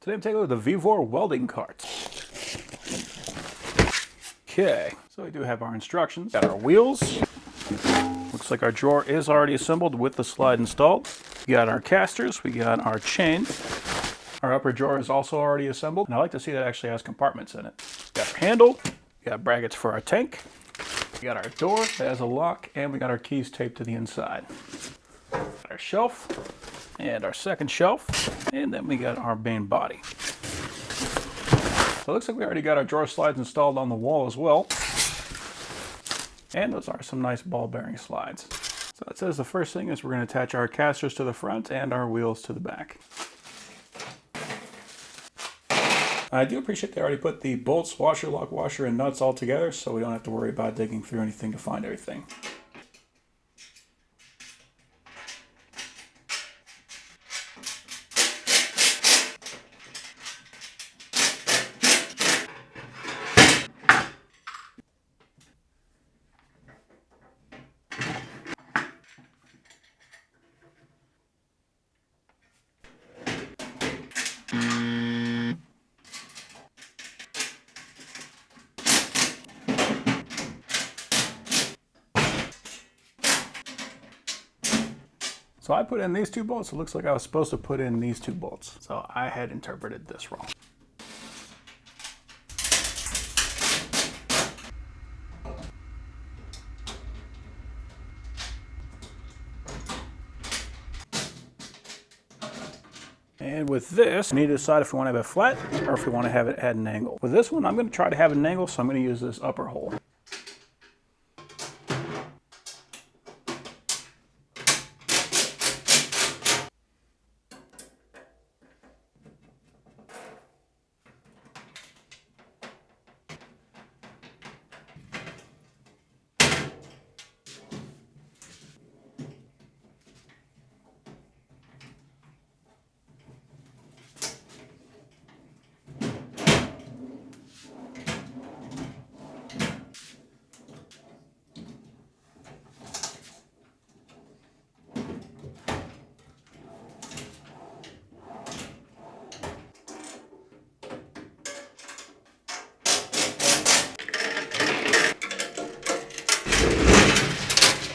Today I'm taking a look at the VEVOR welding cart. Okay, so we do have our instructions. Got our wheels. Looks like our drawer is already assembled with the slide installed. We got our casters, we got our chain. Our upper drawer is also already assembled, and I like to see that it actually has compartments in it. We got our handle, we got brackets for our tank, we got our door that has a lock, and we got our keys taped to the inside. Got our shelf, and our second shelf, and then we got our main body. So it looks like we already got our drawer slides installed on the wall as well. And those are some nice ball bearing slides. So it says the first thing is we're going to attach our casters to the front and our wheels to the back. I do appreciate they already put the bolts, washer, lock washer, and nuts all together, so we don't have to worry about digging through anything to find everything. So I put in these two bolts. It looks like I was supposed to put in these two bolts. So I had interpreted this wrong. And with this, we need to decide if we want to have it flat or if we want to have it at an angle. With this one, I'm going to try to have an angle, so I'm going to use this upper hole.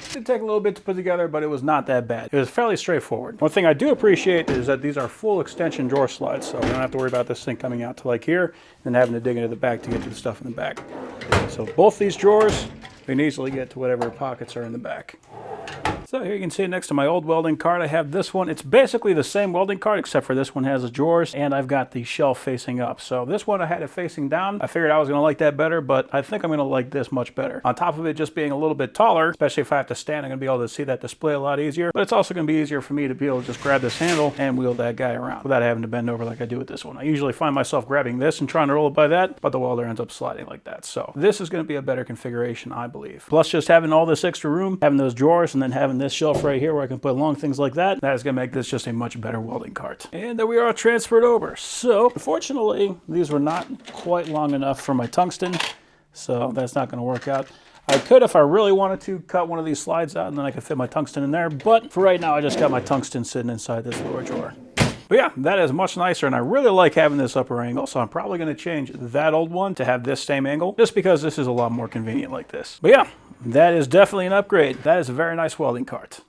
It did take a little bit to put together, but it was not that bad. It was fairly straightforward. One thing I do appreciate is that these are full extension drawer slides, so we don't have to worry about this thing coming out to like here and having to dig into the back to get to the stuff in the back. So both these drawers, we can easily get to whatever pockets are in the back. So here you can see next to my old welding cart, I have this one. It's basically the same welding cart, except for this one has the drawers, and I've got the shelf facing up. So this one I had it facing down. I figured I was going to like that better, but I think I'm going to like this much better. On top of it just being a little bit taller, especially if I have to stand, I'm going to be able to see that display a lot easier. But it's also going to be easier for me to be able to just grab this handle and wheel that guy around without having to bend over like I do with this one. I usually find myself grabbing this and trying to roll it by that, but the welder ends up sliding like that. So this is going to be a better configuration, I believe. Plus just having all this extra room, having those drawers, and then having this shelf right here where I can put long things like that, that is going to make this just a much better welding cart. And there we are, transferred over. So unfortunately, these were not quite long enough for my tungsten, so that's not going to work out. I could, if I really wanted to, cut one of these slides out and then I could fit my tungsten in there, but for right now I just got my tungsten sitting inside this lower drawer. But yeah, that is much nicer, and I really like having this upper angle, so I'm probably going to change that old one to have this same angle, just because this is a lot more convenient like this. But yeah, that is definitely an upgrade. That is a very nice welding cart.